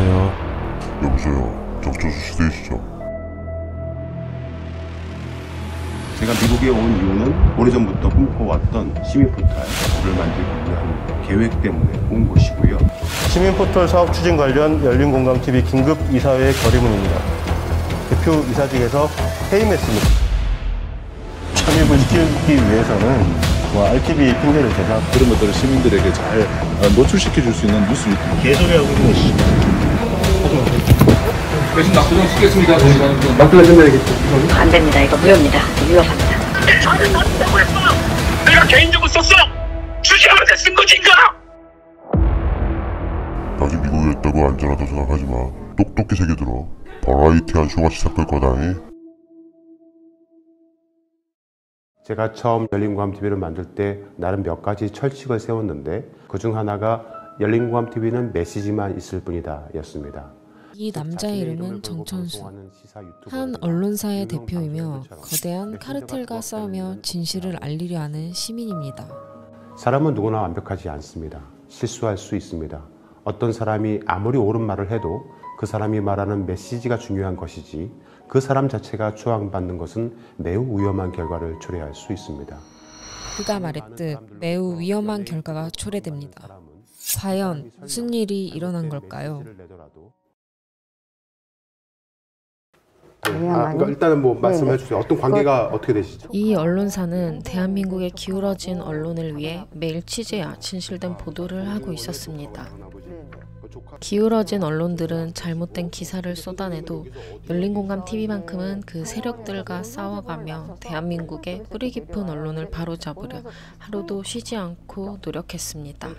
여보세요? 여보세요. 적조수 시대이시죠? 제가 미국에 온 이유는 오래전부터 꿈꿔왔던 시민포털을 만들기 위한 계획 때문에 온 곳이고요. 시민포털 사업 추진 관련 열린공감TV 긴급 이사회 결의문입니다. 대표 이사직에서 해임했습니다. 참여를 지키기 위해서는 RTV 핑계를 대자 그런 것들을 시민들에게 잘 노출시켜 줄 수 있는 뉴스 유튜브. 개소리하고 있는 것이 대신 낙수정 쓰겠습니다. 막걸리 전달하겠죠. 안 됩니다. 이거 무효입니다. 위협합니다. 저는 나한테 왜 써? 내가 개인적으로 썼어! 주식하면서 쓴 것인가? 아직 미국에 있다고 안전하다고 생각하지 마. 똑똑히 새겨들어. 버라이티한 쇼가 시작될 거다니. 제가 처음 열린공감TV를 만들 때 나름 몇 가지 철칙을 세웠는데 그중 하나가 열린공감TV는 메시지만 있을 뿐이다 였습니다. 이 남자의 이름은 정천수. 한 언론사의 대표이며 거대한 카르텔과 싸우며 진실을 알리려 하는 시민입니다. 사람은 누구나 완벽하지 않습니다. 실수할 수 있습니다. 어떤 사람이 아무리 옳은 말을 해도 그 사람이 말하는 메시지가 중요한 것이지 그 사람 자체가 추앙받는 것은 매우 위험한 결과를 초래할 수 있습니다. 그가 말했듯 매우 위험한 결과가 초래됩니다. 과연 무슨 일이 일어난 걸까요? 그러니까 일단은 뭐 말씀해 주세요. 어떤 관계가 어떻게 되시죠? 이 언론사는 대한민국의 기울어진 언론을 위해 매일 취재와 진실된 보도를 하고 있었습니다. 기울어진 언론들은 잘못된 기사를 쏟아내도 열린공감TV만큼은 그 세력들과 싸워가며 대한민국의 뿌리 깊은 언론을 바로잡으려 하루도 쉬지 않고 노력했습니다.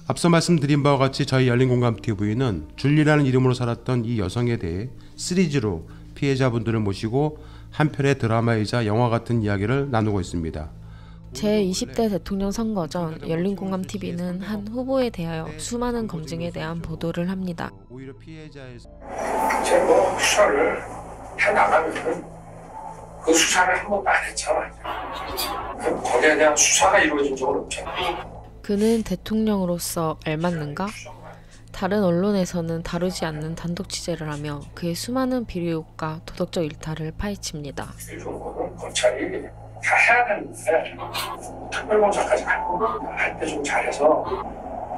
앞서 말씀드린 바와 같이 저희 열린공감TV는 줄리라는 이름으로 살았던 이 여성에 대해 시리즈로 피해자분들을 모시고 한 편의 드라마이자 영화 같은 이야기를 나누고 있습니다. 제20대 대통령 선거 전 열린공감TV는 한 후보에 대하여 수많은 검증에 대한 보도를 합니다. 제가 뭐 수사를 해나가면 그 수사를 한 번도 안 했잖아요. 그럼 거기에 대한 수사가 이루어진 적은 없잖아요. 그는 대통령으로서 알맞는가? 다른 언론에서는 다루지 않는 단독 취재를 하며 그의 수많은 비리의혹과 도덕적 일탈을 파헤칩니다. 이런 거는 검찰이 다 해야 되는데 특별검사까지 할 때 좀 잘해서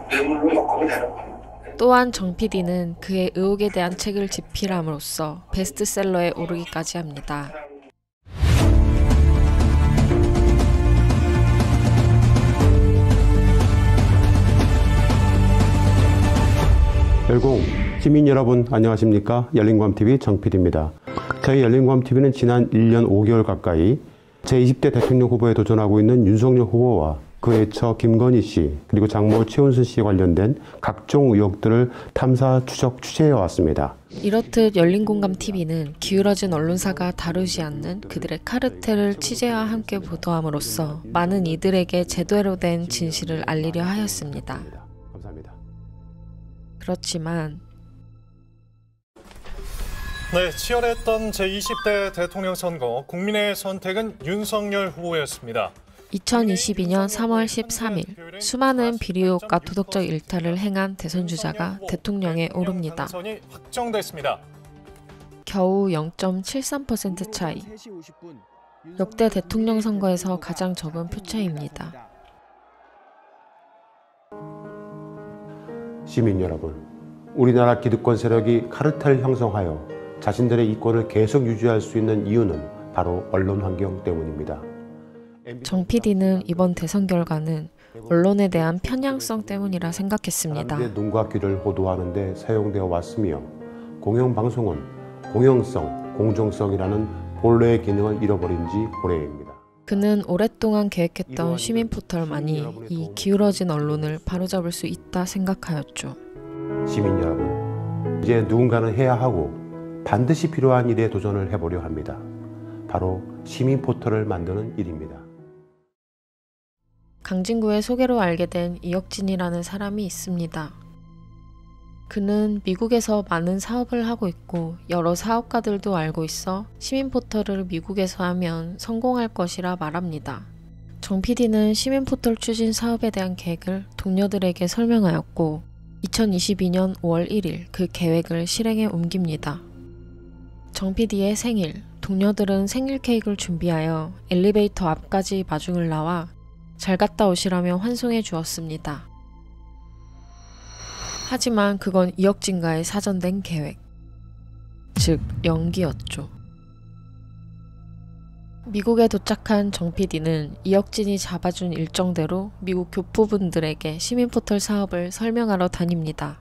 뇌물로 엮으면 되는 겁니다. 또한 정 PD는 그의 의혹에 대한 책을 집필함으로써 베스트셀러에 오르기까지 합니다. 열공 시민 여러분 안녕하십니까? 열린공감TV 정 PD입니다. 저희 열린공감TV는 지난 1년 5개월 가까이 제20대 대통령 후보에 도전하고 있는 윤석열 후보와 그의 처 김건희 씨 그리고 장모 최은순 씨에 관련된 각종 의혹들을 탐사 추적 취재해 왔습니다. 이렇듯 열린공감TV는 기울어진 언론사가 다루지 않는 그들의 카르텔을 취재와 함께 보도함으로써 많은 이들에게 제대로 된 진실을 알리려 하였습니다. 감사합니다. 그렇지만 네, 치열했던 제20대 대통령 선거, 국민의 선택은 윤석열 후보였습니다. 2022년 3월 13일 수많은 비리의혹과 도덕적 일탈을 행한 대선주자가 대통령에 오릅니다. 당선이 확정됐습니다. 겨우 0.73% 차이. 역대 대통령 선거에서 가장 적은 표차입니다. 시민 여러분, 우리나라 기득권 세력이 카르텔 형성하여 자신들의 이권을 계속 유지할 수 있는 이유는 바로 언론 환경 때문입니다. 정 PD는 이번 대선 결과는 언론에 대한 편향성 때문이라 생각했습니다. 사람들의 눈과 귀를 호도하는 데 사용되어 왔으며 공영방송은 공영성, 공정성이라는 본래의 기능을 잃어버린 지 오래입니다. 그는 오랫동안 계획했던 시민포털만이 이 기울어진 언론을 바로잡을 수 있다 생각하였죠. 시민 여러분, 이제 누군가는 해야 하고 반드시 필요한 일에 도전을 해보려 합니다. 바로 시민포털을 만드는 일입니다. 강진구의 소개로 알게 된 이혁진이라는 사람이 있습니다. 그는 미국에서 많은 사업을 하고 있고 여러 사업가들도 알고 있어 시민포털을 미국에서 하면 성공할 것이라 말합니다. 정 PD는 시민포털 추진 사업에 대한 계획을 동료들에게 설명하였고 2022년 5월 1일 그 계획을 실행에 옮깁니다. 정 PD의 생일, 동료들은 생일 케이크를 준비하여 엘리베이터 앞까지 마중을 나와 잘 갔다 오시라며 환송해 주었습니다. 하지만 그건 이혁진과의 사전된 계획, 즉 연기였죠. 미국에 도착한 정 PD는 이혁진이 잡아준 일정대로 미국 교포분들에게 시민포털 사업을 설명하러 다닙니다.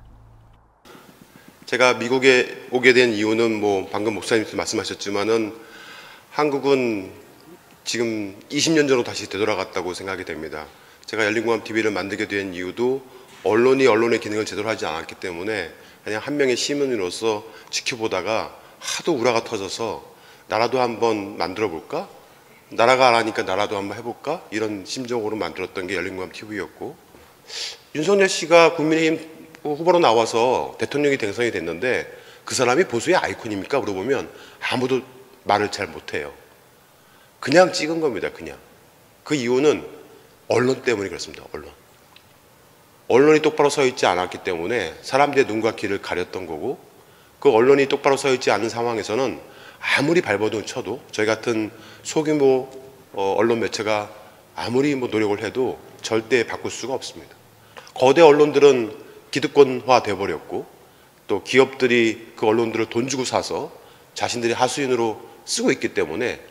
제가 미국에 오게 된 이유는 방금 목사님도 말씀하셨지만은 한국은 지금 20년 전으로 다시 되돌아갔다고 생각이 됩니다. 제가 열린공감 TV를 만들게 된 이유도 언론이 언론의 기능을 제대로 하지 않았기 때문에 그냥 한 명의 시민으로서 지켜보다가 하도 우라가 터져서 나라도 한번 만들어 볼까? 나라가 안 하니까 나라도 한번 해볼까? 이런 심정으로 만들었던 게 열린공감 TV였고, 윤석열 씨가 국민의힘 후보로 나와서 대통령이 당선이 됐는데 그 사람이 보수의 아이콘입니까? 물어보면 아무도 말을 잘 못해요. 그냥 찍은 겁니다. 그냥. 그 이유는 언론 때문에 그렇습니다. 언론이 똑바로 서 있지 않았기 때문에 사람들의 눈과 귀를 가렸던 거고, 그 언론이 똑바로 서 있지 않은 상황에서는 아무리 발버둥 쳐도 저희 같은 소규모 언론 매체가 아무리 노력을 해도 절대 바꿀 수가 없습니다. 거대 언론들은 기득권화 돼버렸고, 또 기업들이 그 언론들을 돈 주고 사서 자신들이 하수인으로 쓰고 있기 때문에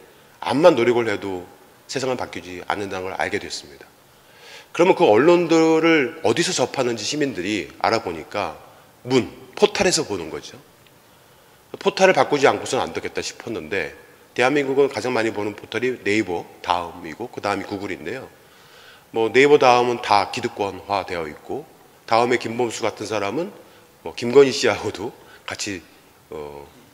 암만 노력을 해도 세상은 바뀌지 않는다는 걸 알게 됐습니다. 그러면 그 언론들을 어디서 접하는지 시민들이 알아보니까 포탈에서 보는 거죠. 포탈을 바꾸지 않고서는 안 되겠다 싶었는데, 대한민국은 가장 많이 보는 포털이 네이버 다음이고 그 다음이 구글인데요. 네이버 다음은 다 기득권화 되어 있고, 다음에 김범수 같은 사람은 김건희 씨하고도 같이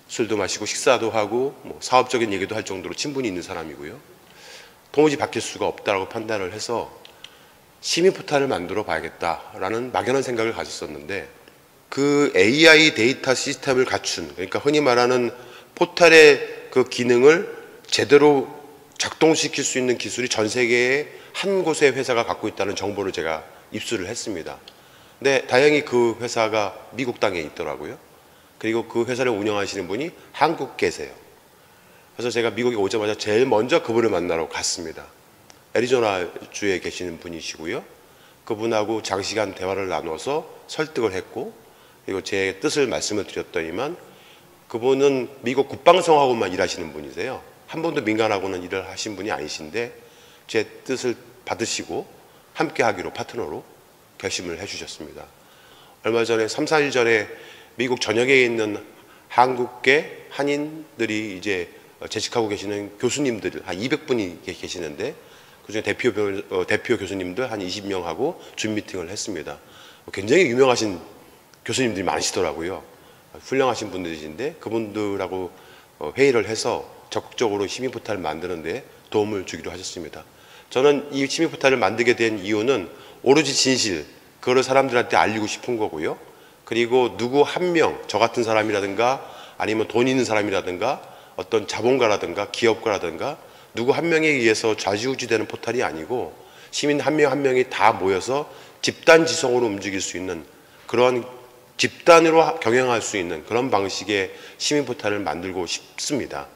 술도 마시고 식사도 하고 사업적인 얘기도 할 정도로 친분이 있는 사람이고요. 도무지 바뀔 수가 없다고 판단을 해서 시민 포탈을 만들어 봐야겠다라는 막연한 생각을 가졌었는데, 그 AI 데이터 시스템을 갖춘, 그러니까 흔히 말하는 포탈의 그 기능을 제대로 작동시킬 수 있는 기술이 전 세계에 한 곳의 회사가 갖고 있다는 정보를 제가 입수를 했습니다. 근데 다행히 그 회사가 미국 땅에 있더라고요. 그리고 그 회사를 운영하시는 분이 한국 계세요. 그래서 제가 미국에 오자마자 제일 먼저 그분을 만나러 갔습니다. 애리조나 주에 계시는 분이시고요. 그분하고 장시간 대화를 나눠서 설득을 했고, 그리고 제 뜻을 말씀을 드렸더니만 그분은 미국 국방성하고만 일하시는 분이세요. 한 번도 민간하고는 일을 하신 분이 아니신데 제 뜻을 받으시고 함께 하기로 파트너로 결심을 해주셨습니다. 얼마 전에 3, 4일 전에 미국 전역에 있는 한국계 한인들이 이제 재직하고 계시는 교수님들 한 200분이 계시는데, 그중에 대표 교수님들 한 20명하고 줌 미팅을 했습니다. 굉장히 유명하신 교수님들이 많으시더라고요. 훌륭하신 분들이신데 그분들하고 회의를 해서 적극적으로 시민포탈을 만드는 데 도움을 주기로 하셨습니다. 저는 이 시민포탈을 만들게 된 이유는 오로지 진실, 그거를 사람들한테 알리고 싶은 거고요. 그리고 누구 한 명, 저 같은 사람이라든가 아니면 돈 있는 사람이라든가 어떤 자본가라든가 기업가라든가 누구 한 명에 의해서 좌지우지되는 포탈이 아니고 시민 한 명 한 명이 다 모여서 집단지성으로 움직일 수 있는, 그런 집단으로 경영할 수 있는 그런 방식의 시민포탈을 만들고 싶습니다.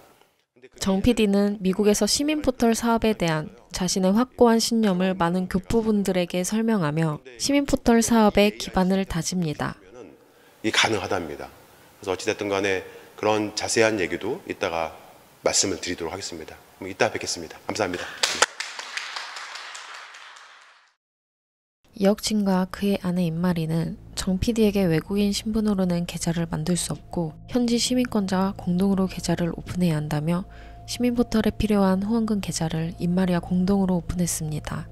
정 PD는 미국에서 시민포털 사업에 대한 자신의 확고한 신념을 많은 교포분들에게 설명하며 시민포털 사업의 기반을 다집니다. 이 가능하답니다. 그래서 어찌됐든 간에 그런 자세한 얘기도 이따가 말씀을 드리도록 하겠습니다. 이따 뵙겠습니다. 감사합니다. 이혁진과 그의 아내 임마리는 정 PD에게 외국인 신분으로는 계좌를 만들 수 없고 현지 시민권자와 공동으로 계좌를 오픈해야 한다며 시민포털에 필요한 후원금 계좌를 임마리와 공동으로 오픈했습니다.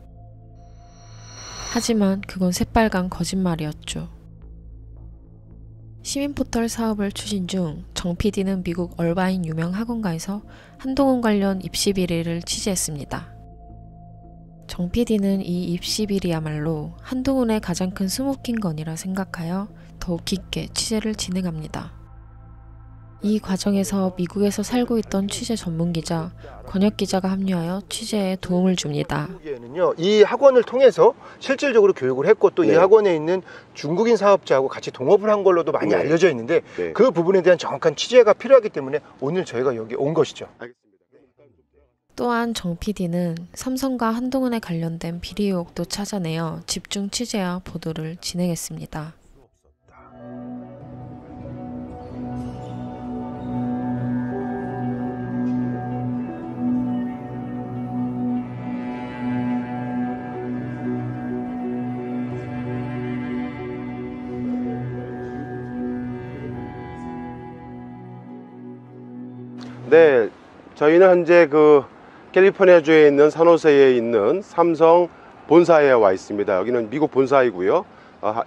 하지만 그건 새빨간 거짓말이었죠. 시민포털 사업을 추진 중 정 PD는 미국 얼바인 유명 학원가에서 한동훈 관련 입시 비리를 취재했습니다. 정 PD는 이 입시 비리야말로 한동훈의 가장 큰 스모킹건이라 생각하여 더욱 깊게 취재를 진행합니다. 이 과정에서 미국에서 살고 있던 취재 전문 기자, 권혁 기자가 합류하여 취재에 도움을 줍니다. 미국에는요, 이 학원을 통해서 실질적으로 교육을 했고 또 이 학원에 있는 중국인 사업자하고 같이 동업을 한 걸로도 많이 알려져 있는데 그 부분에 대한 정확한 취재가 필요하기 때문에 오늘 저희가 여기 온 것이죠. 또한 정 PD는 삼성과 한동훈에 관련된 비리 의혹도 찾아내어 집중 취재와 보도를 진행했습니다. 네, 저희는 현재 캘리포니아주에 있는 산호세에 있는 삼성 본사에 와 있습니다. 여기는 미국 본사이고요.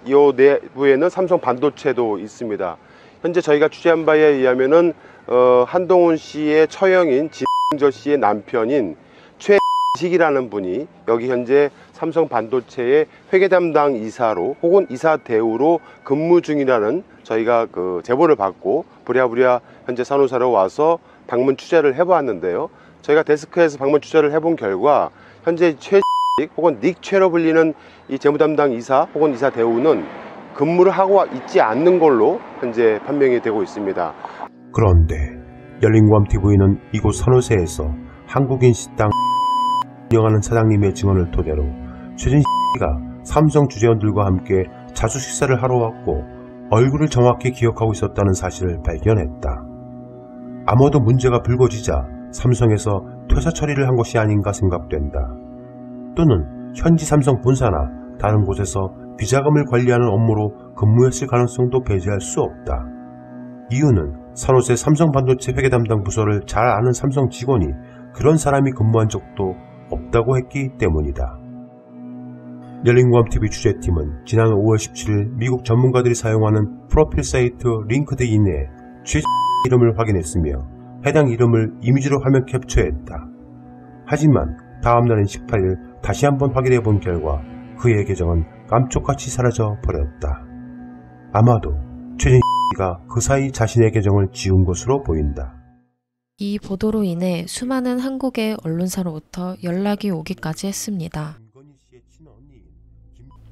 이 내부에는 삼성 반도체도 있습니다. 현재 저희가 취재한 바에 의하면은 한동훈 씨의 처형인 진저 씨의 남편인 최식이라는 분이 여기 현재 삼성 반도체의 회계 담당 이사로 혹은 이사 대우로 근무 중이라는 저희가 제보를 받고 부랴부랴 현재 산호사로 와서 방문 취재를 해보았는데요. 저희가 데스크에서 방문 취재를 해본 결과 현재 최 혹은 닉최로 불리는 이 재무담당 이사 혹은 이사 대우는 근무를 하고 있지 않는 걸로 현재 판명이 되고 있습니다. 그런데 열린고암TV는 이곳 산호세에서 한국인 식당 운영하는 사장님의 증언을 토대로 최진 씨가 삼성 주재원들과 함께 자주 식사를 하러 왔고 얼굴을 정확히 기억하고 있었다는 사실을 발견했다. 아마도 문제가 불거지자 삼성에서 퇴사 처리를 한 것이 아닌가 생각된다. 또는 현지 삼성 본사나 다른 곳에서 비자금을 관리하는 업무로 근무했을 가능성도 배제할 수 없다. 이유는 산호세 삼성 반도체 회계 담당 부서를 잘 아는 삼성 직원이 그런 사람이 근무한 적도 없다고 했기 때문이다. 열린고암TV 취재팀은 지난 5월 17일 미국 전문가들이 사용하는 프로필 사이트 링크드인에 최 이름을 확인했으며 해당 이름을 이미지로 화면 캡처했다. 하지만 다음날인 18일 다시 한번 확인해 본 결과 그의 계정은 깜짝같이 사라져 버렸다. 아마도 최진 씨가 그 사이 자신의 계정을 지운 것으로 보인다. 이 보도로 인해 수많은 한국의 언론사로부터 연락이 오기까지 했습니다.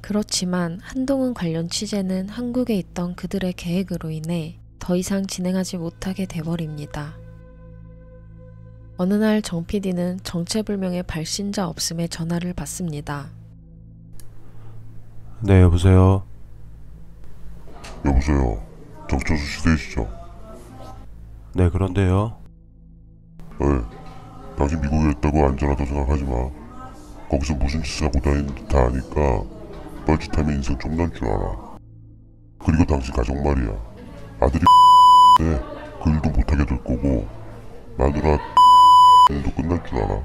그렇지만 한동훈 관련 취재는 한국에 있던 그들의 계획으로 인해 더 이상 진행하지 못하게 돼버립니다. 어느 날 정 PD는 정체불명의 발신자 없음의 전화를 받습니다. 네, 여보세요? 여보세요. 정철수 씨 되시죠? 네, 그런데요. 네. 당신 미국에 있다고 안전하다고 생각하지 마. 거기서 무슨 짓을 하고 다니는지 다 아니까 뻘짓하면 인생 쫑날 줄 알아. 그리고 당신 가족 말이야. 아들이 네, 그 일도 못하게 될 거고 마누라 일도 끝날 줄 알아.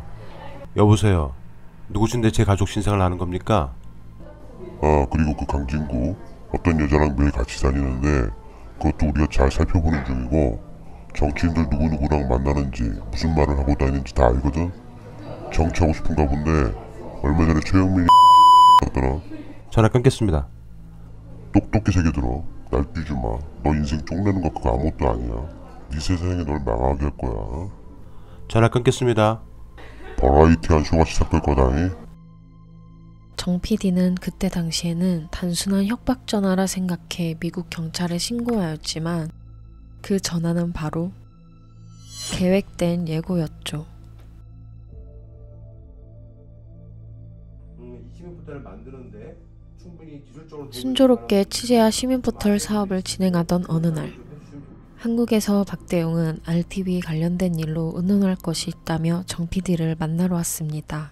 여보세요. 누구신데 제 가족 신상을 아는 겁니까? 아, 그리고 그 강진구 어떤 여자랑 매일 같이 다니는데 그것도 우리가 잘 살펴보는 중이고 정치인들 누구누구랑 만나는지 무슨 말을 하고 다니는지 다 알거든. 정치하고 싶은가 본데 얼마 전에 최영민이 하더라. 전화 끊겠습니다. 똑똑히 새겨들어. 날 뛰지 마. 너 인생 쪽내는 거 그거 아무것도 아니야. 네 세상에 널 망하게 할 거야. 전화 끊겠습니다. 버라이티한 쇼가 시작될 거다니. 정 PD는 그때 당시에는 단순한 협박 전화라 생각해 미국 경찰에 신고하였지만 그 전화는 바로 계획된 예고였죠. 순조롭게 취재와 시민포털 사업을 진행하던 어느 날 한국에서 박대용은 RTV 관련된 일로 의논할 것이 있다며 정 PD를 만나러 왔습니다.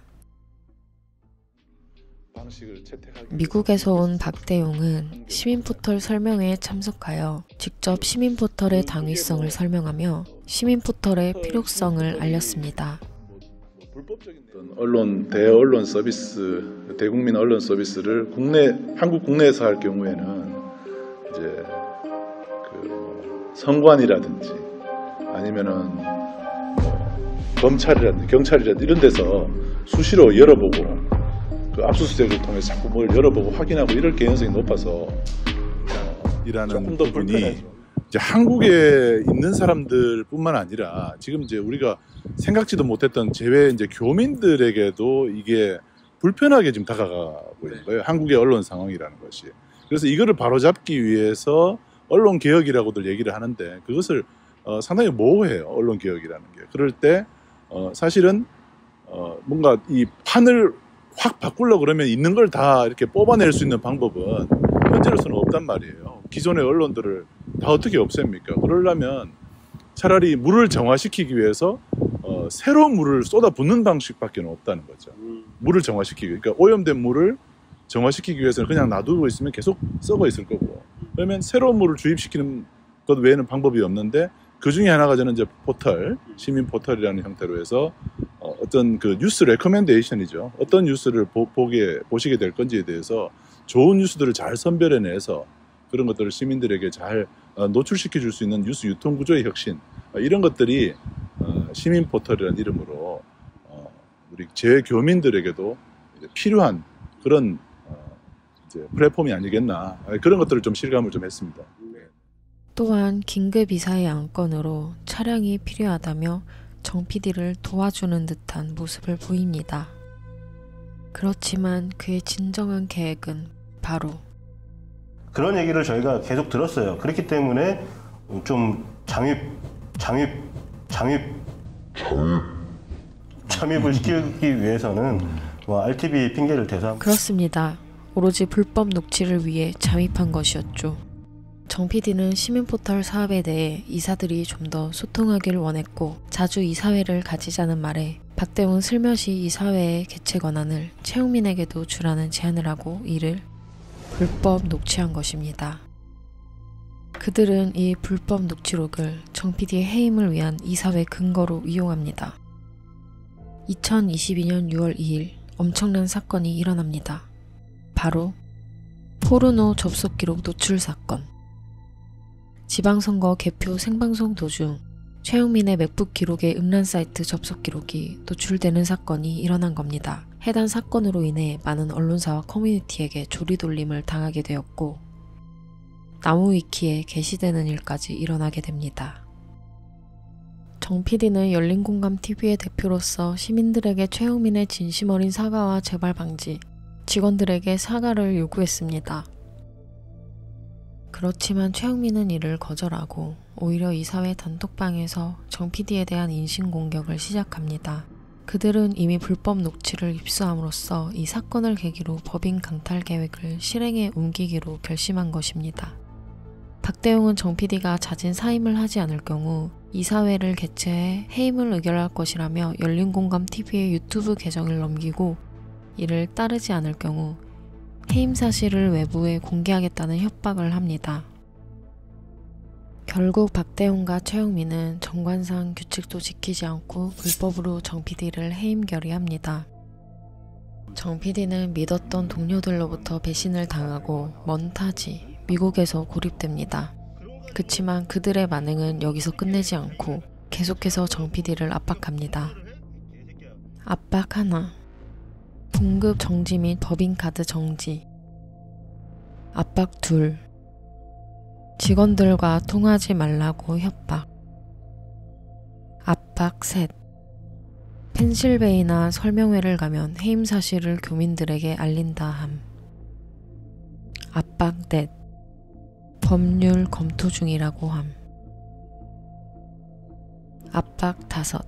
미국에서 온 박대용은 시민포털 설명회에 참석하여 직접 시민포털의 당위성을 설명하며 시민포털의 필요성을 알렸습니다. 대언론 서비스, 대국민 언론 서비스를 한국 국내에서 할 경우에는 이제 선관이라든지 아니면은 검찰이라든지 경찰이라든지 이런 데서 수시로 열어보고 그 압수수색을 통해서 자꾸 뭘 열어보고 확인하고 이럴 개연성이 높아서 이라는 부분이 이제 한국에 있는 사람들뿐만 아니라 지금 이제 우리가 생각지도 못했던 제외 이제 교민들에게도 이게 불편하게 지금 다가가고 있는 거예요. 한국의 언론 상황이라는 것이. 그래서 이거를 바로잡기 위해서 언론 개혁이라고들 얘기를 하는데 그것을 상당히 모호해요. 언론 개혁이라는 게. 그럴 때 사실은 뭔가 이 판을 확 바꾸려고 그러면 있는 걸 다 이렇게 뽑아낼 수 있는 방법은 현재로서는 없단 말이에요. 기존의 언론들을 다 어떻게 없앱니까? 그러려면 차라리 물을 정화시키기 위해서 새로운 물을 쏟아붓는 방식밖에 없다는 거죠. 물을 정화시키기. 그러니까 오염된 물을 정화시키기 위해서는 그냥 놔두고 있으면 계속 썩어 있을 거고. 그러면 새로운 물을 주입시키는 것 외에는 방법이 없는데 그 중에 하나가 저는 이제 포털, 시민 포털이라는 형태로 해서 어떤 그 뉴스 레커멘데이션이죠. 어떤 뉴스를 보시게 될 건지에 대해서 좋은 뉴스들을 잘 선별해내서 그런 것들을 시민들에게 잘 노출시켜 줄 수 있는 뉴스 유통 구조의 혁신, 이런 것들이 시민 포털이라는 이름으로 우리 재교민들에게도 필요한 그런 이제 플랫폼이 아니겠나, 그런 것들을 좀 실감을 좀 했습니다. 또한 긴급 이사의 안건으로 차량이 필요하다며 정 PD를 도와주는 듯한 모습을 보입니다. 그렇지만 그의 진정한 계획은 바로 그런 얘기를 저희가 계속 들었어요. 그렇기 때문에 좀 잠입을 시키기 위해서는 RTV 핑계를 대서 그렇습니다. 오로지 불법 녹취를 위해 잠입한 것이었죠. 정 PD는 시민포털 사업에 대해 이사들이 좀 더 소통하길 원했고 자주 이사회를 가지자는 말에 박대웅은 슬며시 이사회의 개최 권한을 최용민에게도 주라는 제안을 하고 이를 불법 녹취한 것입니다. 그들은 이 불법 녹취록을 정 PD의 해임을 위한 이사회 근거로 이용합니다. 2022년 6월 2일 엄청난 사건이 일어납니다. 바로 포르노 접속 기록 노출 사건. 지방선거 개표 생방송 도중 최용민의 맥북 기록의 음란 사이트 접속 기록이 노출되는 사건이 일어난 겁니다. 해당 사건으로 인해 많은 언론사와 커뮤니티에게 조리돌림을 당하게 되었고 나무위키에 게시되는 일까지 일어나게 됩니다. 정 PD는 열린공감TV의 대표로서 시민들에게 최용민의 진심 어린 사과와 재발 방지, 직원들에게 사과를 요구했습니다. 그렇지만 최용민은 이를 거절하고 오히려 이사회 단톡방에서 정 PD에 대한 인신공격을 시작합니다. 그들은 이미 불법 녹취를 입수함으로써 이 사건을 계기로 법인 강탈 계획을 실행에 옮기기로 결심한 것입니다. 박대웅은 정 PD가 자진 사임을 하지 않을 경우 이사회를 개최해 해임을 의결할 것이라며 열린공감TV의 유튜브 계정을 넘기고 이를 따르지 않을 경우 해임 사실을 외부에 공개하겠다는 협박을 합니다. 결국 박대웅과 최용민은 정관상 규칙도 지키지 않고 불법으로 정 PD를 해임 결의합니다. 정 PD는 믿었던 동료들로부터 배신을 당하고 먼 타지 미국에서 고립됩니다. 그치만 그들의 반응은 여기서 끝내지 않고 계속해서 정 PD를 압박합니다. 압박 하나, 등급 정지 및 법인카드 정지. 압박 둘, 직원들과 통하지 말라고 협박. 압박 셋, 펜실베이나 설명회를 가면 해임 사실을 교민들에게 알린다 함. 압박 넷, 법률 검토 중이라고 함. 압박 다섯,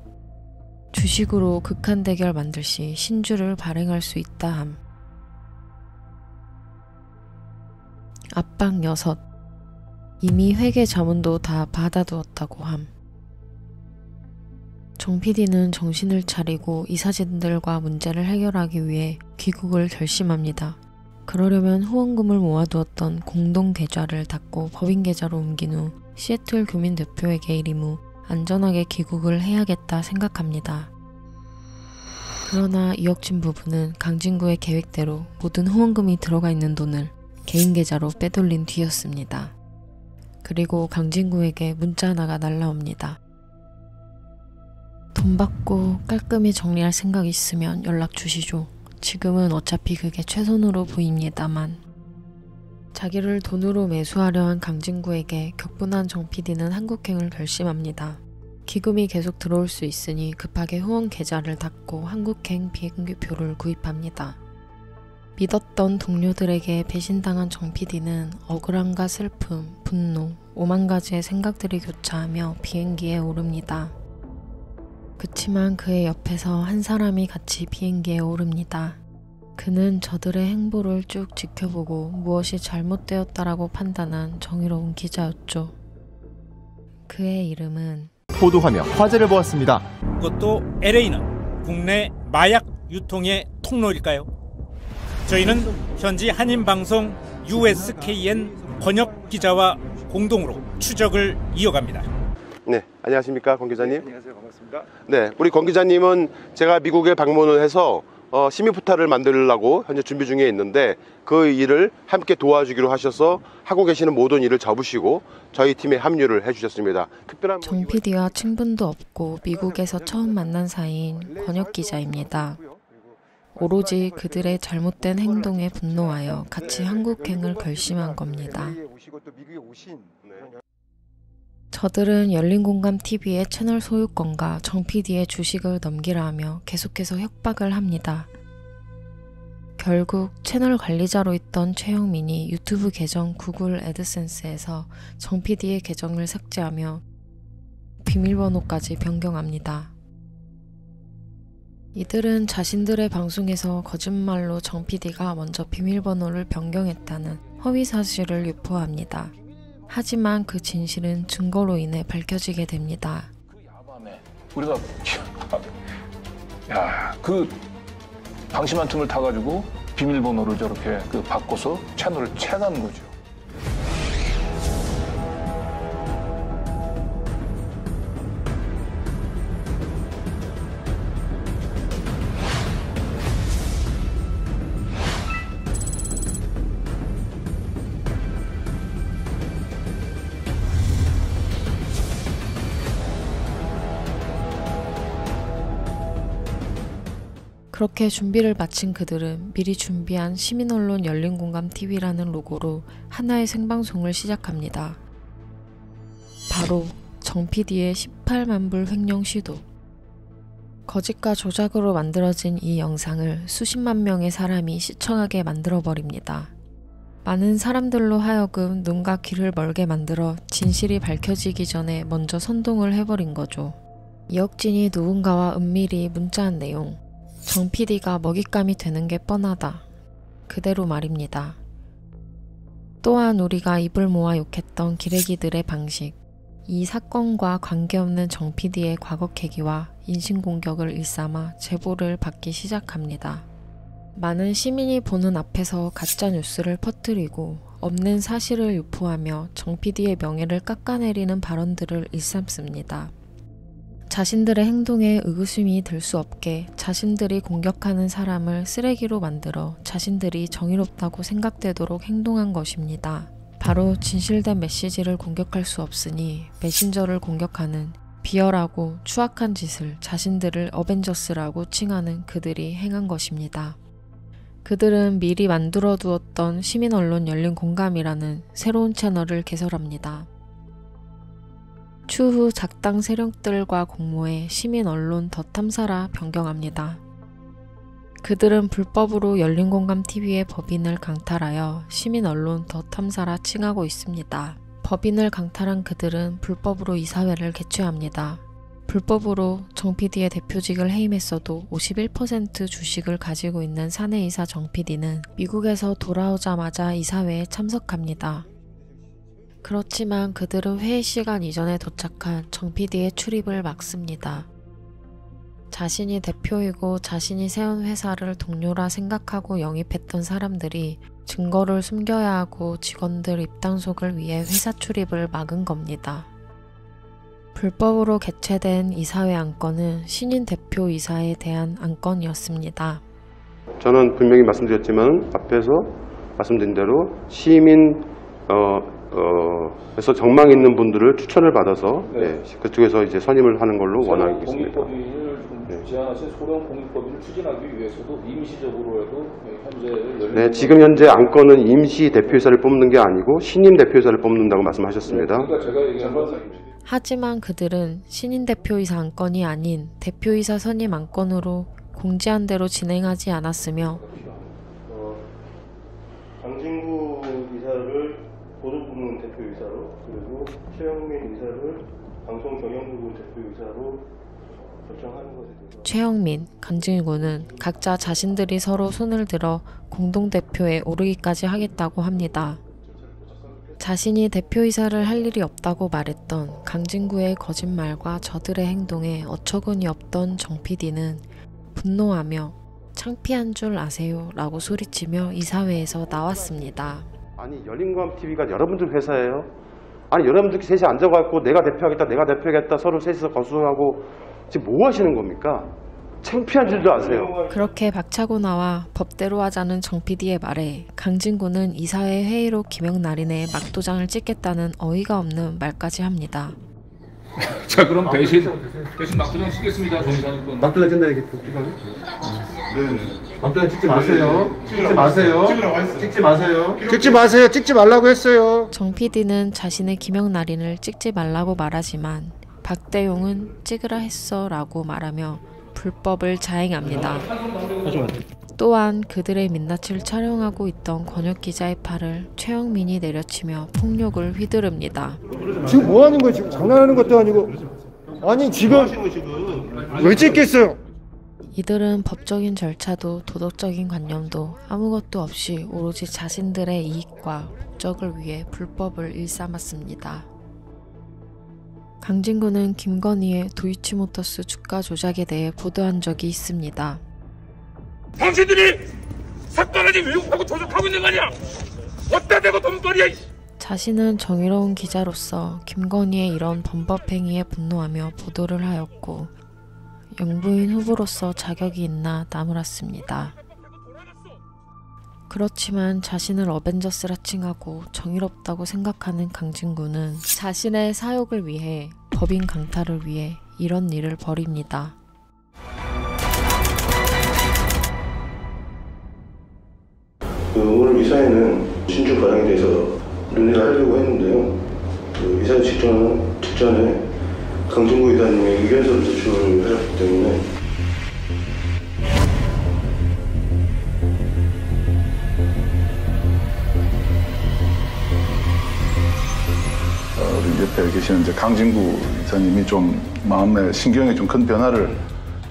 주식으로 극한 대결 만들 시 신주를 발행할 수 있다 함. 압박 여섯, 이미 회계 자문도 다 받아두었다고 함. 정 PD는 정신을 차리고 이사진들과 문제를 해결하기 위해 귀국을 결심합니다. 그러려면 후원금을 모아두었던 공동계좌를 닫고 법인계좌로 옮긴 후 시애틀 교민 대표에게 일임 후 안전하게 귀국을 해야겠다 생각합니다. 그러나 이혁진 부부는 강진구의 계획대로 모든 후원금이 들어가 있는 돈을 개인 계좌로 빼돌린 뒤였습니다. 그리고 강진구에게 문자 하나가 날라옵니다. 돈 받고 깔끔히 정리할 생각 있으면 연락 주시죠. 지금은 어차피 그게 최선으로 보입니다만. 자기를 돈으로 매수하려 한 강진구에게 격분한 정 PD는 한국행을 결심합니다. 기금이 계속 들어올 수 있으니 급하게 후원 계좌를 닫고 한국행 비행기표를 구입합니다. 믿었던 동료들에게 배신당한 정 PD는 억울함과 슬픔, 분노, 5만 가지의 생각들이 교차하며 비행기에 오릅니다. 그치만 그의 옆에서 한 사람이 같이 비행기에 오릅니다. 그는 저들의 행보를 쭉 지켜보고 무엇이 잘못되었다라고 판단한 정의로운 기자였죠. 그의 이름은 보도하며 화제를 보았습니다. 그것도 LA는 국내 마약 유통의 통로일까요? 저희는 현지 한인방송 USKN 번역 기자와 공동으로 추적을 이어갑니다. 네, 안녕하십니까, 권 기자님. 안녕하세요, 반갑습니다. 네, 우리 권 기자님은 제가 미국에 방문을 해서 시민 포탈을 만들려고 현재 준비 중에 있는데 그 일을 함께 도와주기로 하셔서 하고 계시는 모든 일을 접으시고 저희 팀에 합류를 해주셨습니다. 특별한 정 PD와 친분도 없고 미국에서 처음 만난 사이인 권혁 기자입니다. 오로지 그들의 잘못된 행동에 분노하여 같이 한국행을 결심한 겁니다. 저들은 열린공감TV의 채널 소유권과 정 PD의 주식을 넘기라 하며 계속해서 협박을 합니다. 결국 채널 관리자로 있던 최영민이 유튜브 계정 구글 애드센스에서 정 PD의 계정을 삭제하며 비밀번호까지 변경합니다. 이들은 자신들의 방송에서 거짓말로 정 PD가 먼저 비밀번호를 변경했다는 허위 사실을 유포합니다. 하지만 그 진실은 증거로 인해 밝혀지게 됩니다. 우리가 그 방심한 틈을 타가지고 비밀번호를 저렇게 바꿔서 채널을 채간 거죠. 그렇게 준비를 마친 그들은 미리 준비한 시민언론 열린공감TV라는 로고로 하나의 생방송을 시작합니다. 바로 정 PD의 18만 불 횡령 시도. 거짓과 조작으로 만들어진 이 영상을 수십만 명의 사람이 시청하게 만들어버립니다. 많은 사람들로 하여금 눈과 귀를 멀게 만들어 진실이 밝혀지기 전에 먼저 선동을 해버린 거죠. 이혁진이 누군가와 은밀히 문자한 내용. 정 PD가 먹잇감이 되는 게 뻔하다. 그대로 말입니다. 또한 우리가 입을 모아 욕했던 기레기들의 방식. 이 사건과 관계없는 정 PD의 과거 계기와 인신공격을 일삼아 제보를 받기 시작합니다. 많은 시민이 보는 앞에서 가짜 뉴스를 퍼뜨리고 없는 사실을 유포하며 정 PD의 명예를 깎아내리는 발언들을 일삼습니다. 자신들의 행동에 의구심이 들 수 없게 자신들이 공격하는 사람을 쓰레기로 만들어 자신들이 정의롭다고 생각되도록 행동한 것입니다. 바로 진실된 메시지를 공격할 수 없으니 메신저를 공격하는 비열하고 추악한 짓을 자신들을 어벤져스라고 칭하는 그들이 행한 것입니다. 그들은 미리 만들어 두었던 시민언론 열린공감이라는 새로운 채널을 개설합니다. 추후 작당 세력들과 공모해 시민언론 더 탐사라 변경합니다. 그들은 불법으로 열린공감TV의 법인을 강탈하여 시민언론 더 탐사라 칭하고 있습니다. 법인을 강탈한 그들은 불법으로 이사회를 개최합니다. 불법으로 정 PD의 대표직을 해임했어도 51% 주식을 가지고 있는 사내이사 정 PD는 미국에서 돌아오자마자 이사회에 참석합니다. 그렇지만 그들은 회의 시간 이전에 도착한 정 PD의 출입을 막습니다. 자신이 대표이고 자신이 세운 회사를 동료라 생각하고 영입했던 사람들이 증거를 숨겨야 하고 직원들 입단속을 위해 회사 출입을 막은 겁니다. 불법으로 개최된 이사회 안건은 신인 대표이사에 대한 안건이었습니다. 저는 분명히 말씀드렸지만 앞에서 말씀드린 대로 시민 그래서 정망 있는 분들을 추천을 받아서 그쪽에서 이제 선임을 하는 걸로 원하고 있습니다. 공익법인을 제안하신 소령 공익법인을 추진하기 위해서도 임시적으로라도 현재를 네, 지금 현재 안건은 임시 대표이사를 뽑는 게 아니고 신임 대표이사를 뽑는다고 말씀하셨습니다. 그러니까 제가 얘기한 건 하지만 그들은 신임 대표이사 안건이 아닌 대표이사 선임 안건으로 공지한 대로 진행하지 않았으며 강진구 이사를 보도부문 대표이사로 그리고 최영민 이사를 방송경영부문 대표이사로 결정하는 것에 대해서 최영민, 강진구는 각자 자신들이 서로 손을 들어 공동대표에 오르기까지 하겠다고 합니다. 자신이 대표이사를 할 일이 없다고 말했던 강진구의 거짓말과 저들의 행동에 어처구니 없던 정 PD는 분노하며 창피한 줄 아세요? 라고 소리치며 이사회에서 나왔습니다. 아니 열린광TV가 여러분들 회사예요? 아니 여러분들 셋이 앉아갖고 내가 대표하겠다 서로 셋이서 거수하고 지금 뭐 하시는 겁니까? 창피한 줄도 아세요? 그렇게 박차고 나와 법대로 하자는 정 PD의 말에 강진구는 이사회 회의록 기명 날인에 막도장을 찍겠다는 어이가 없는 말까지 합니다. 자 그럼 대신 막도장 쓰겠습니다. 정의사님. 막도장 찍나요? 막도장 찍지 마세요. 찍지 마세요. 찍지 마세요. 찍지 마세요. 찍지 말라고 했어요. 정 PD는 자신의 기명 날인을 찍지 말라고 말하지만 박대용은 찍으라 했어 라고 말하며 불법을 자행합니다. 또한 그들의 민낯을 촬영하고 있던 권혁기자의 팔을 최영민이 내려치며 폭력을 휘두릅니다. 지금 뭐 하는 거예요? 지금 장난하는 것도 아니고. 아니 지금 왜 찍겠어요? 이들은 법적인 절차도 도덕적인 관념도 아무것도 없이 오로지 자신들의 이익과 목적을 위해 불법을 일삼았습니다. 강진구는 김건희의 도이치모터스 주가 조작에 대해 보도한 적이 있습니다. 당신들이 삭발하지 왜곡하고 조작하고 있는 거 아니야? 어디다 대고 돈벌이야. 자신은 정의로운 기자로서 김건희의 이런 범법 행위에 분노하며 보도를 하였고 영부인 후보로서 자격이 있나 나무랐습니다. 그렇지만 자신을 어벤져스라 칭하고 정의롭다고 생각하는 강진구는 자신의 사욕을 위해 법인 강탈을 위해 이런 일을 벌입니다. 오늘 이사회는 신주 발행에 대해서 논의를 하려고 했는데요. 이사회 직전에 강진구 이사님의 의견서를 제출을 하셨기 때문에 우리 옆에 계시는 이제 강진구 이사님이 좀 마음의 신경에 좀 큰 변화를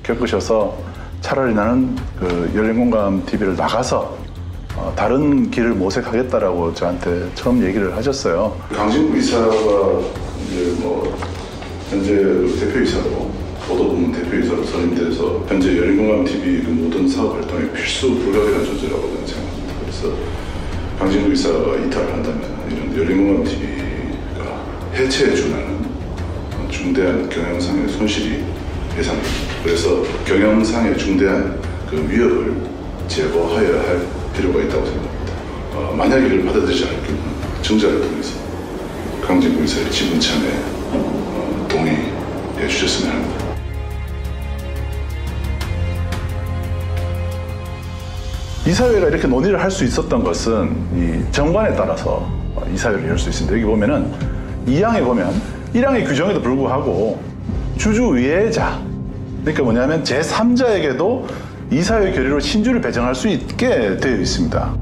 겪으셔서 차라리 나는 그 열린공감 TV를 나가서 다른 길을 모색하겠다라고 저한테 처음 얘기를 하셨어요. 강진구 이사가 이제 뭐 현재 대표이사로 보도부문 대표이사로 선임돼서 현재 열린공감 TV 그 모든 사업 활동에 필수 불가결한 존재라고 저는 생각합니다. 그래서 강진구 이사가 이탈을 한다면 이런 열린공감 TV가 해체에 준하는 중대한 경영상의 손실이 예상됩니다. 그래서 경영상의 중대한 그 위협을 제거하여야 할 필요가 있다고 생각합니다. 만약 이를 받아들이지 않을 경우는 증자를 통해서 강진구 이사의 지분 참여에 동의해 주셨으면 합니다. 이사회가 이렇게 논의를 할 수 있었던 것은 이 정관에 따라서 이사회를 열 수 있습니다. 여기 보면은 2항에 보면 1항의 규정에도 불구하고 주주의회자, 그러니까 뭐냐면 제3자에게도 이사회 결의로 신주를 배정할 수 있게 되어 있습니다.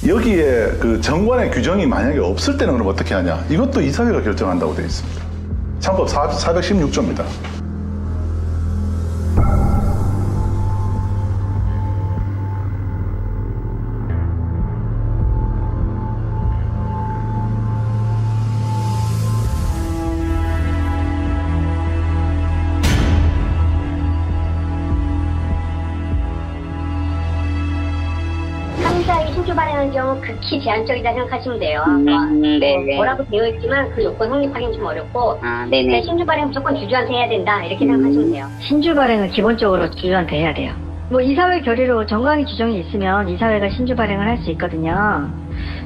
여기에 그 정관의 규정이 만약에 없을 때는 그럼 어떻게 하냐? 이것도 이사회가 결정한다고 되어 있습니다. 창법 416조입니다. 상자의 신주 발행한 경우 그 극히 제한적이다 생각하시면 돼요. 네. 뭐라고 되어 있지만 그 요건 성립하기는 좀 어렵고 네네. 신주 발행 무조건 주주한테 해야 된다 이렇게 생각하시면 돼요. 신주 발행은 기본적으로 주주한테 해야 돼요. 뭐 이사회 결의로 정강이 규정이 있으면 이사회가 신주 발행을 할 수 있거든요.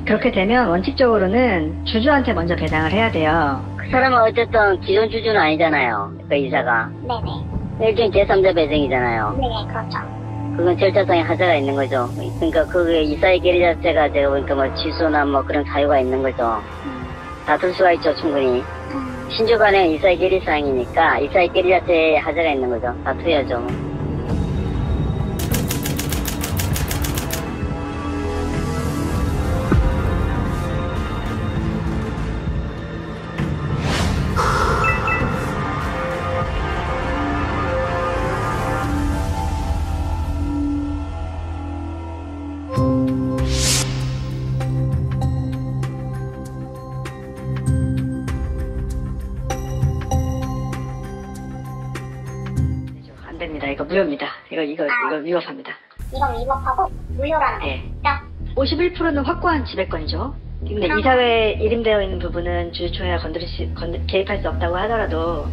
그렇게 되면 원칙적으로는 주주한테 먼저 배당을 해야 돼요. 그 사람은 어쨌든 기존 주주는 아니잖아요. 그 이사가. 네네. 일종의 제3자 배정이잖아요. 네, 그렇죠. 그건 절차상의 하자가 있는 거죠. 그러니까 그 이사의 결의 자체가 그러니까 뭐 취소나 뭐 그런 사유가 있는 거죠. 다툴 수가 있죠, 충분히. 신주 발행은 이사의 결의 사항이니까 이사의 결의 자체에 하자가 있는 거죠. 다투야죠. 안 됩니다. 이거 무효입니다. 이거 위법합니다. 이건 위법하고 무효라는 네. 거죠? 51%는 확고한 지배권이죠. 근데 이사회에 이름되어 있는 부분은 주주총회가 개입할 수 없다고 하더라도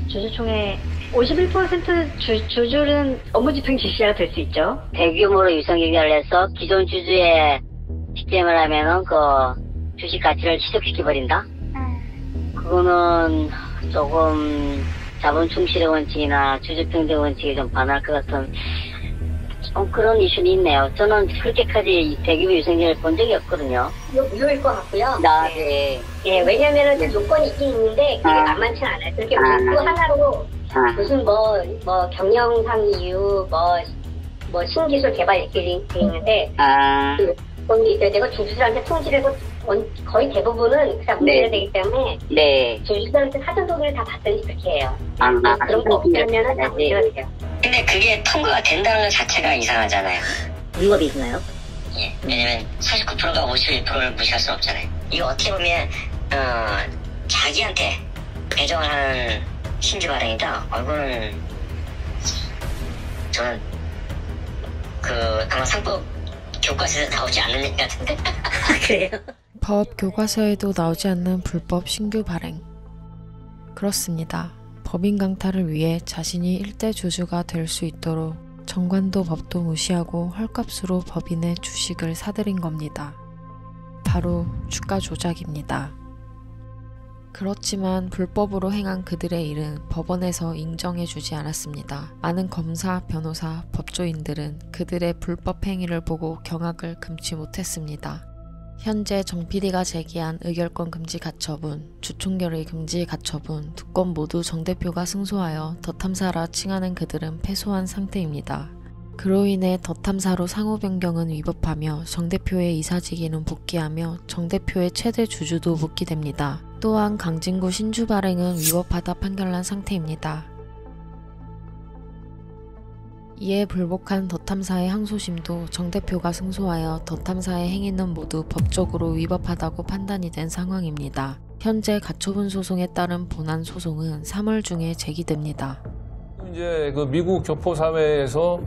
주주총회 51% 주주는 업무집행 지시자가 될 수 있죠. 대규모로 유상경쟁을 해서 기존 주주의 시스템을 하면은 그 주식 가치를 희석시켜버린다? 그거는 조금 자본 충실의 원칙이나 주주평등 원칙에 좀 반할 것 같은 그런 이슈는 있네요. 저는 그렇게까지 대규모 유상경쟁을 본 적이 없거든요. 무효일 것 같고요. 네. 예, 왜냐면은 요건이 있긴 있는데 그게 만만치는 않아요. 그렇게 그 하나로 무슨 뭐 경영상 이유, 뭐 신기술 개발 이렇게 돼 있는데 그 요건이 있어야 되고 주주들한테 통지되고 거의 대부분은 그냥 문제가 되기 때문에 주주들한테 사전 동의를 다 받든지 그렇게 해요. 그런 거 없으면은 다 문제가 돼요. 근데 그게 통과가 된다는 것 자체가 이상하잖아요. 위법이 있나요? 예, 왜냐면 49%가 51%를 무시할 수는 없잖아요. 이거 어떻게 보면 자기한테 배정을 하는 신주 발행이다. 이거는 저는 아마 상법 교과서에서 나오지 않는 얘기 같은데. 그래요? 법 교과서에도 나오지 않는 불법 신규 발행. 그렇습니다. 법인 강탈을 위해 자신이 일대 주주가 될 수 있도록 정관도 법도 무시하고 헐값으로 법인의 주식을 사들인 겁니다. 바로 주가 조작입니다. 그렇지만 불법으로 행한 그들의 일은 법원에서 인정해주지 않았습니다. 많은 검사, 변호사, 법조인들은 그들의 불법 행위를 보고 경악을 금치 못했습니다. 현재 정 PD가 제기한 의결권 금지 가처분, 주총결의 금지 가처분 두 건 모두 정 대표가 승소하여 더 탐사라 칭하는 그들은 패소한 상태입니다. 그로 인해 더 탐사로 상호 변경은 위법하며 정 대표의 이사직위는 복귀하며 정 대표의 최대 주주도 복귀됩니다. 또한 강진구 신주 발행은 위법하다 판결난 상태입니다. 이에 불복한 더 탐사의 항소심도 정 대표가 승소하여 더 탐사의 행위는 모두 법적으로 위법하다고 판단이 된 상황입니다. 현재 가처분 소송에 따른 본안 소송은 3월 중에 제기됩니다. 이제 그 미국 교포 사회에서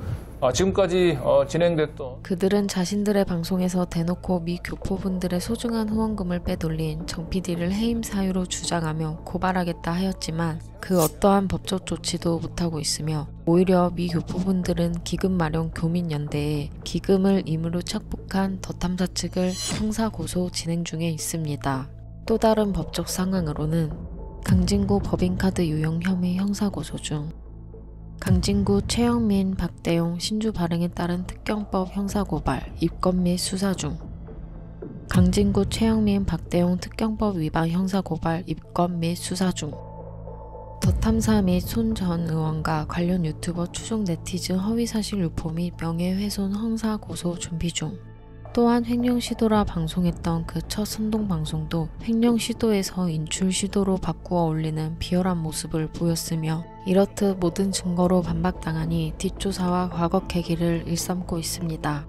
지금까지 진행됐던 그들은 자신들의 방송에서 대놓고 미 교포분들의 소중한 후원금을 빼돌린 정 PD를 해임 사유로 주장하며 고발하겠다 하였지만 그 어떠한 법적 조치도 못하고 있으며 오히려 미 교포분들은 기금 마련 교민연대에 기금을 임의로 착복한 더 탐사 측을 형사고소 진행 중에 있습니다. 또 다른 법적 상황으로는 강진구 법인카드 유용 혐의 형사고소 중 강진구 최영민, 박대용 신주 발행에 따른 특경법 형사고발, 입건 및 수사 중 강진구 최영민, 박대용 특경법 위반 형사고발, 입건 및 수사 중 더 탐사 및 손 전 의원과 관련 유튜버 추종 네티즌 허위사실 유포 및 명예훼손 형사고소 준비 중 또한 횡령 시도라 방송했던 그 첫 선동 방송도 횡령 시도에서 인출 시도로 바꾸어 올리는 비열한 모습을 보였으며 이렇듯 모든 증거로 반박당하니 뒷조사와 과거 계기를 일삼고 있습니다.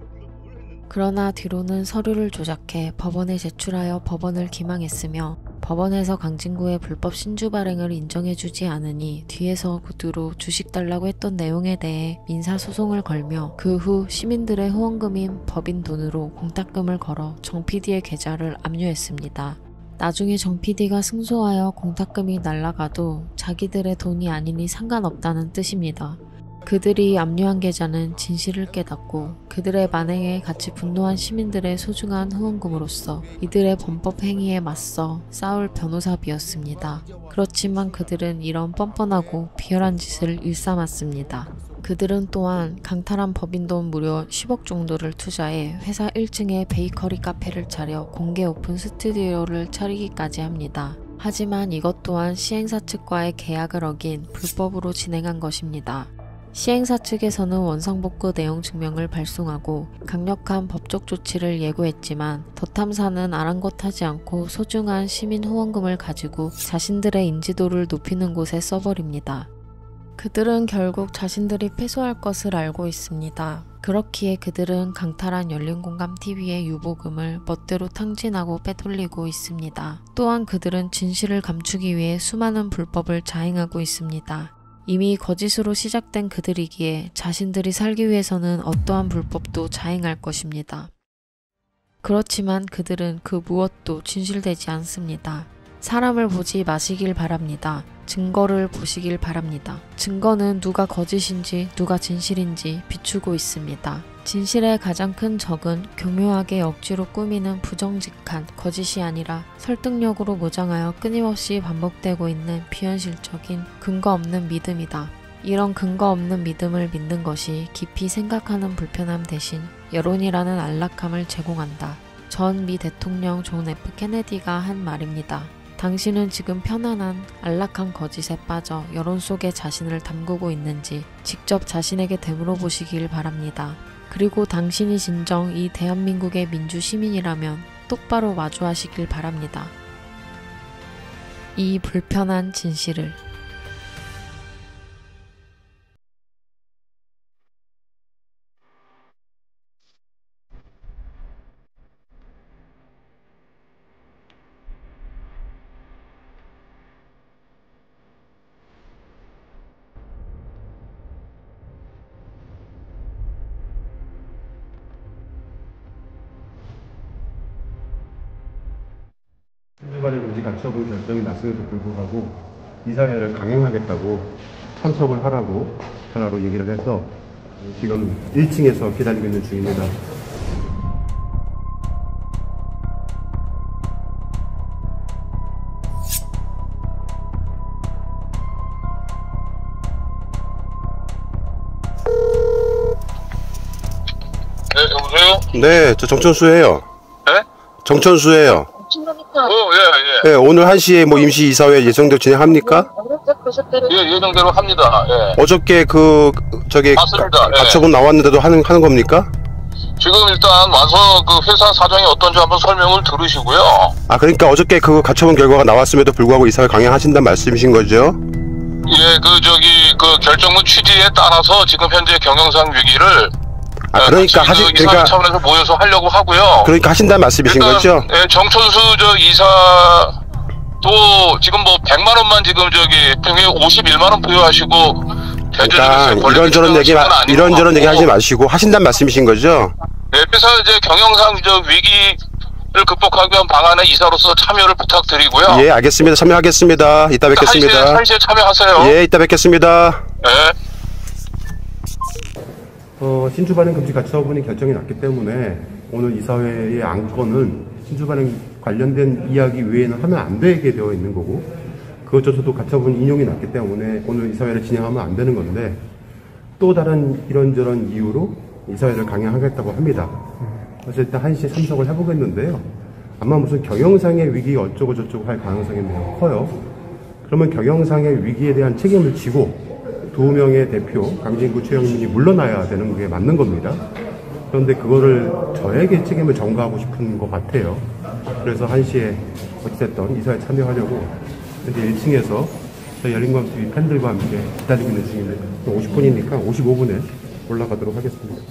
그러나 뒤로는 서류를 조작해 법원에 제출하여 법원을 기망했으며 법원에서 강진구의 불법 신주 발행을 인정해주지 않으니 뒤에서 구두로 주식 달라고 했던 내용에 대해 민사소송을 걸며 그 후 시민들의 후원금인 법인 돈으로 공탁금을 걸어 정 PD의 계좌를 압류했습니다. 나중에 정 PD가 승소하여 공탁금이 날아가도 자기들의 돈이 아니니 상관없다는 뜻입니다. 그들이 압류한 계좌는 진실을 깨닫고 그들의 만행에 같이 분노한 시민들의 소중한 후원금으로서 이들의 범법 행위에 맞서 싸울 변호사비였습니다. 그렇지만 그들은 이런 뻔뻔하고 비열한 짓을 일삼았습니다. 그들은 또한 강탈한 법인 돈 무려 10억 정도를 투자해 회사 1층에 베이커리 카페를 차려 공개 오픈 스튜디오를 차리기까지 합니다. 하지만 이것 또한 시행사 측과의 계약을 어긴 불법으로 진행한 것입니다. 시행사 측에서는 원상복구 내용 증명을 발송하고 강력한 법적 조치를 예고했지만 더 탐사는 아랑곳하지 않고 소중한 시민 후원금을 가지고 자신들의 인지도를 높이는 곳에 써버립니다. 그들은 결국 자신들이 패소할 것을 알고 있습니다. 그렇기에 그들은 강탈한 열린공감TV의 유보금을 멋대로 탕진하고 빼돌리고 있습니다. 또한 그들은 진실을 감추기 위해 수많은 불법을 자행하고 있습니다. 이미 거짓으로 시작된 그들이기에 자신들이 살기 위해서는 어떠한 불법도 자행할 것입니다. 그렇지만 그들은 그 무엇도 진실되지 않습니다. 사람을 보지 마시길 바랍니다. 증거를 보시길 바랍니다. 증거는 누가 거짓인지 누가 진실인지 비추고 있습니다. 진실의 가장 큰 적은 교묘하게 억지로 꾸미는 부정직한 거짓이 아니라 설득력으로 무장하여 끊임없이 반복되고 있는 비현실적인 근거 없는 믿음이다. 이런 근거 없는 믿음을 믿는 것이 깊이 생각하는 불편함 대신 여론이라는 안락함을 제공한다. 전 미 대통령 존 F 케네디가 한 말입니다. 당신은 지금 편안한 안락한 거짓에 빠져 여론 속에 자신을 담그고 있는지 직접 자신에게 되물어 보시길 바랍니다. 그리고 당신이 진정 이 대한민국의 민주시민이라면 똑바로 마주하시길 바랍니다. 이 불편한 진실을. 신주발의 금지 가처분 결정이 났음에도 불구하고 이사회를 강행하겠다고 참석을 하라고 전화로 얘기를 해서 지금 1층에서 기다리고 있는 중입니다. 네, 여보세요? 네, 저 정천수예요. 네? 정천수예요. 예. 네, 오늘 1시에 뭐 임시 이사회 예정대로 진행합니까? 예, 예정대로 합니다. 예. 어저께 맞습니다. 예. 가처분 나왔는데도 하는 겁니까? 지금 일단 와서 그 회사 사정이 어떤지 한번 설명을 들으시고요. 아, 그러니까 어저께 그 가처분 결과가 나왔음에도 불구하고 이사회 강행하신다는 말씀이신 거죠? 예, 그 결정문 취지에 따라서 지금 현재 경영상 위기를 그러니까 이사 차원에서 모여서 하려고 하고요. 그러니까 하신다는 말씀이신 일단, 거죠? 예, 정천수 이사도 지금 뭐 100만 원만 지금 평균 51만 원 부여하시고 그러니까 이런저런 얘기 하지 마시고 하신다는 말씀이신 거죠? 예, 그래서 이제 경영상 위기를 극복하기 위한 방안에 이사로서 참여를 부탁드리고요. 예, 알겠습니다. 참여하겠습니다. 이따 뵙겠습니다. 1시에 참여하세요. 예, 이따 뵙겠습니다. 예. 신주 발행 금지 가처분이 결정이 났기 때문에 오늘 이사회의 안건은 신주 발행 관련된 이야기 외에는 하면 안 되게 되어 있는 거고 그것조차도 가처분 인용이 났기 때문에 오늘 이사회를 진행하면 안 되는 건데 또 다른 이런저런 이유로 이사회를 강행하겠다고 합니다. 그래서 일단 1시에 참석을 해보겠는데요. 아마 무슨 경영상의 위기가 어쩌고 저쩌고 할 가능성이 매우 커요. 그러면 경영상의 위기에 대한 책임을 지고 2명의 대표 강진구 최영민이 물러나야 되는 게 맞는 겁니다. 그런데 그거를 저에게 책임을 전가하고 싶은 것 같아요. 그래서 1시에 어찌됐든 이사에 참여하려고 현재 1층에서 저희 열린광TV 팬들과 함께 기다리고 있는 중입니다. 50분이니까 55분에 올라가도록 하겠습니다.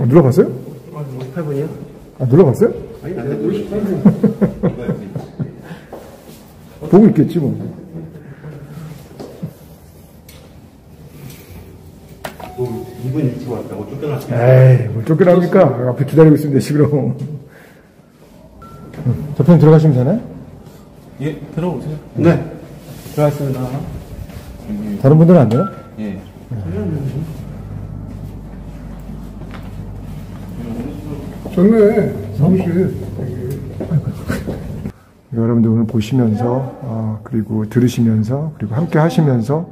눌러봤어요? 58분이요? 아, 눌러봤어요? 아니, 안 돼. 58분. 보고 있겠지, 뭐. 이분 일찍 왔다고 쫓겨났어요. 에이, 뭘 쫓겨납니까? 앞에 기다리고 있으면 되지, 그럼. 대표님 들어가시면 되나요? 예, 들어오세요. 네. 들어갔습니다. 다른 분들은 안 돼요? 예. 좋네, 사무실. 여러분들 오늘 보시면서, 그리고 들으시면서, 그리고 함께 하시면서,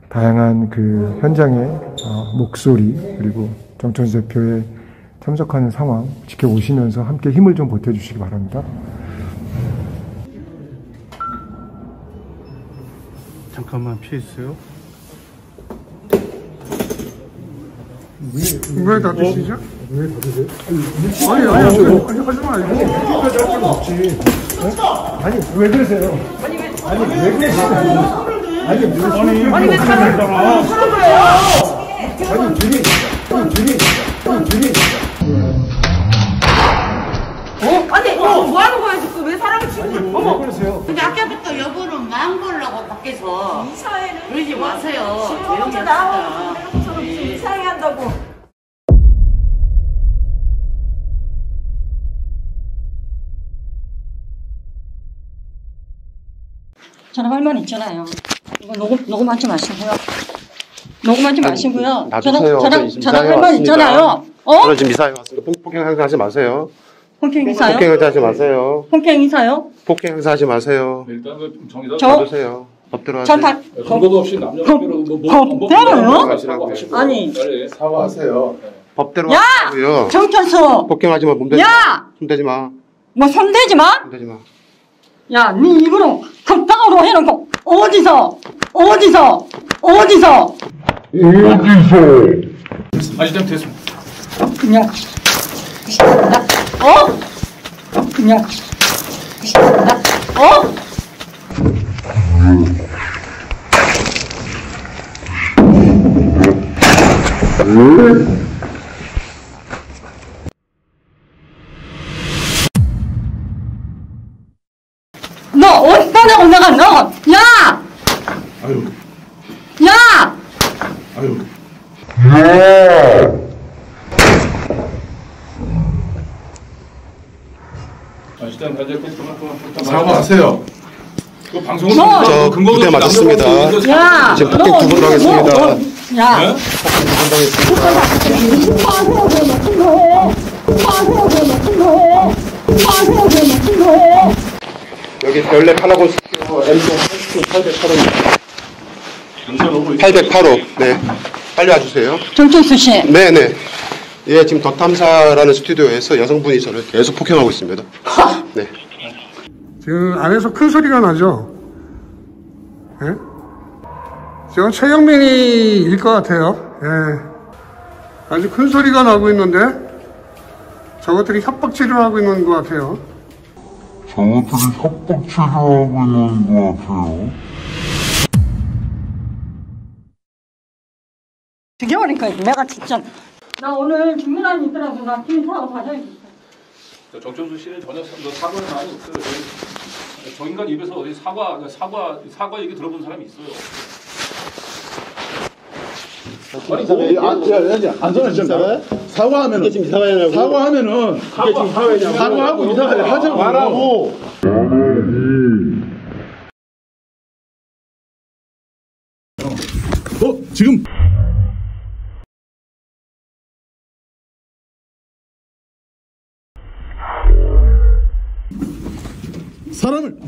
다양한 그 현장의 목소리, 그리고 정천수 대표의 참석하는 상황 지켜보시면서 함께 힘을 좀 보태주시기 바랍니다. 잠깐만 피해주세요. 왜 닫으시죠? 왜 닫으세요? 아니, 하지 말고. 그렇게까지 할 필요 없지. 아니, 왜 그러세요? 아니, 왜 그러세요? 아니, 왜 사람을 그래요? 아니, 둘이. 아니, 뭐 하는 거야, 지금? 왜 사람을 치고. 어머. 왜 그러세요? 근데 아까부터 여보는 마음 걸라고 밖에서. 이사회는. 그러지 마세요. 조용히 진짜 나오고, 내가처럼 이사회 한다고. 저는 할 말 있잖아요. 이거 녹음하지 마시고요. 녹음하지 마시고요. 놔주세요. 저랑 할 말 있잖아요. 저는 지금 이사회 왔습니다. 폭행 행사하지 마세요. 폭행 행사요? 폭행 행사하지 마세요. 폭행 행사요? 폭행 행사하지 마세요. 일단 좀 정리다. 놔주세요. 법대로 전 하세요. 다 근거도 없이 남녀관계로 법대로요? 아니. 사과하세요. 법대로 야! 하고요. 정천수! 폭행하지 마. 몸대지 야! 마. 손대지 마. 뭐 손대지 마? 손대지 마. 야, 네 입으로 컵당으로 해놓고 어디서? 아니, 좀 됐습니다. 그냥 그냥 너 어디다 내고 내가 너! 야! 아유. 야! 아유. 일단 사과하세요. 그 방송을 저 부대 맞았습니다. 야! 지금 폭행 2번 당했습니다. 야! 여기 연례 파라곤 스튜디오 M동 808호. 808호. 네. 빨리 와주세요. 정천수 씨. 네네. 예, 지금 덧탐사라는 스튜디오에서 여성분이 저를 계속 폭행하고 있습니다. 네. 지금 안에서 큰 소리가 나죠? 예? 지금 최영민이일 것 같아요. 예. 아주 큰 소리가 나고 있는데, 저것들이 협박질을 하고 있는 것 같아요. 저것들이 협박질을 하고 있는 것 같아요. 죽여버릴까 내가 진짜. 나 오늘 중요한 일 있더라고. 나 팀 사고 가져야겠어. 정천수 씨는 전혀 사과는 많이 없어요. 저 인간 입에서 어디 사과 얘기 들어본 사람이 있어요. 아니, 안전한 점 사과하면은 지금 이사회냐고. 사과하면은 이게 지금 사회냐고. 사과하고 이사회 하자고 말하고. 지금 사람을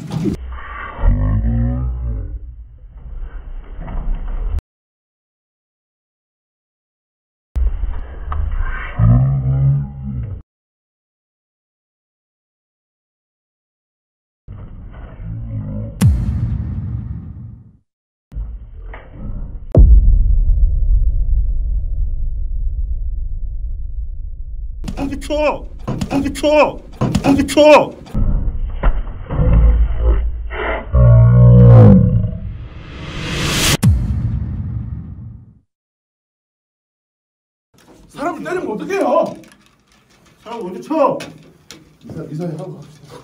쳐! 사람 때리면 어떡해요? 사람 먼저 쳐. 이사회 하고 갑시다.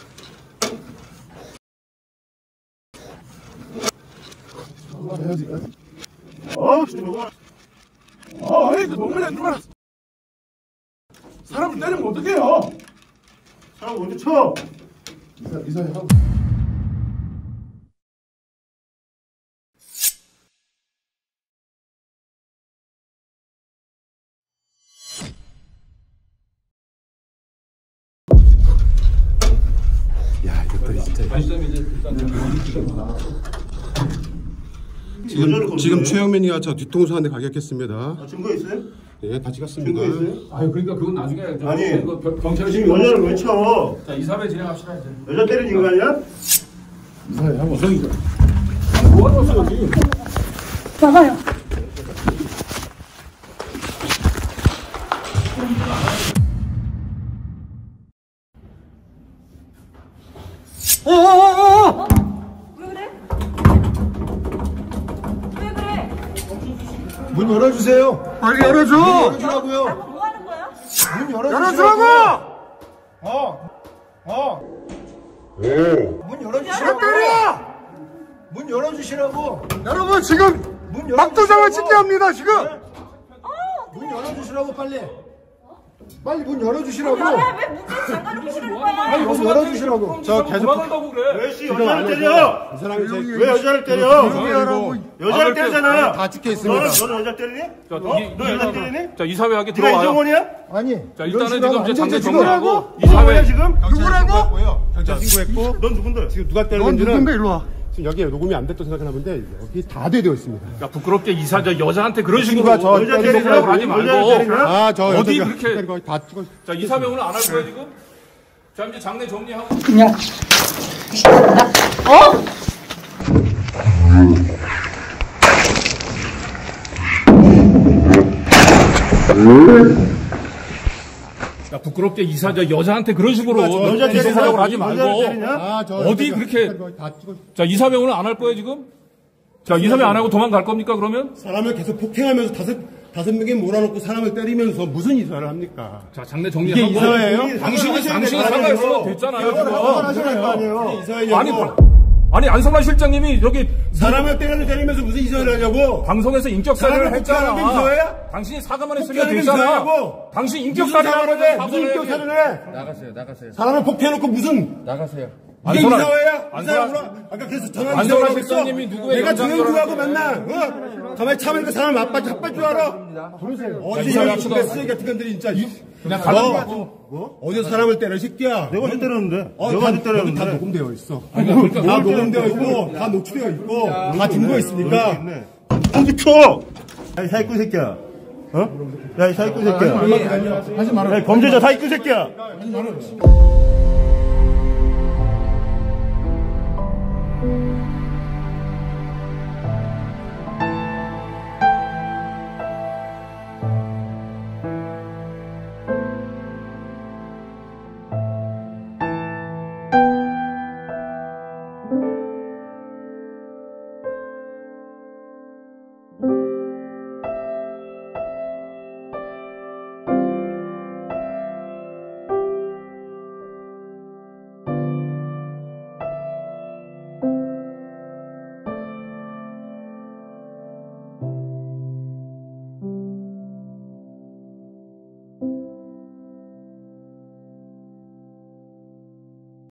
해야지. 진짜 너무 많이 들어가. 사람을 때리면 어떡해요? 사람 먼저 쳐. 이사회 하고. 야, 이것들이 진짜. 지금 최영민이가 저 뒤통수 한 대 가격했습니다. 증거 있어요? 네, 다 찍었습니다. 증거 있어요? 아니 그러니까 그건 나중에 아니, 경찰이 지금 여자를 왜 쳐? 자 이사회 진행합시다 이제. 여자 때리는 인간이야? 이사회 하고. 뭐하러 왔어 여기? 나가요. 문 열어주세요. 빨리 열어줘. 열어주라고요. 뭐 하는 거야? 문 열어주라고. 문 열어주시라고. 문 열어주시라고. 여러분 지금 막도장을 찍게 합니다 지금. 문 열어주시라고 빨리. 빨리 문 열어주시라고. 왜 문제를 잠깐 보시는 거야? 빨리 문 열어주시라고. 저 계속 도망간다고 그래. 왜 여자를 때려? 이 사람이 왜 여자를 때려? 여자를 그렇게 때리잖아. 다 찍혀 있습니다. 너는 여자 때리니? 너 여자 때리니? 자 이사회하게 네가 들어와요. 이정원이야? 아니. 자 일단은 지금 이제 장례 누구라고? 정리하고 이정원이야 지금? 누구라고? 경찰 신고했고. 넌 누군데? 지금 누가 넌 때렸는지는 누군데 일로 와. 지금 여기에 녹음이 안 됐다고 생각하나 본데 여기 다 되어 있습니다. 야 부끄럽게 여자한테 그런 식으로 저 여자 때리냐? 하지 말고. 여자 때리냐? 아, 저 어디 여자가 그렇게- 때린 거 다 찍어. 자 이사회 오늘 안 할 거야 지금? 자 이제 장례 정리하고. 그냥. 야 부끄럽게 여자한테 그런 식으로 여자 때리냐? 사격을 하지 여자를 말고. 때리냐? 아, 저 어디 여자가 그렇게- 때린 거다 찍어. 자 이사회 오늘 안 할 거예요 지금? 자 이사회 안 하고 도망갈 겁니까 그러면? 사람을 계속 폭행하면서 다섯 명에 몰아놓고 사람을 때리면서 무슨 이사를 합니까? 자 장례 정리하고. 이게 이사회예요? 당신이 사과했으면 됐잖아요 하셔야 될 거 지금. 아니에요. 이사회냐고. 아니 안성란 실장님이 여기 사람을 때리면서 무슨 이사를 하냐고. 방송에서 인격살이를 사람을 폭행하는 게 했잖아. 이사회야? 당신이 사과만 했으면 폭행하는 게 됐잖아. 이사회냐고. 당신 무슨 인격살이라고 사과를 해? 무슨 인격살을 해? 나가세요. 사람을 폭행해놓고 무슨 나가세요. 이게 안성란- 이사회야? 안성란- 이사회구나. 아까 그래서 전화 안성란 실장님이 누구의 내가 영상을 정영구하고 맨날 가만히 참으니까 사람 합할 줄 알아? 어디 이사회 이런 합시다. 쓰레기 같은 것들이 진짜 그냥 가는 어디서 사람을 때려 이 새끼야? 내가 언제 때렸는데? 다, 내가 언제 때렸는데? 다 녹음되어 있어. 그러니까 다 녹음되어 있고 다 녹취되어 있고 다 증거 있으니까. 공기 쳐! 야, 이 사기꾼 새끼야. 야, 이 사기꾼 새끼야. 하지 말아. 야, 이 범죄자 사기꾼 새끼야. 하지 말아.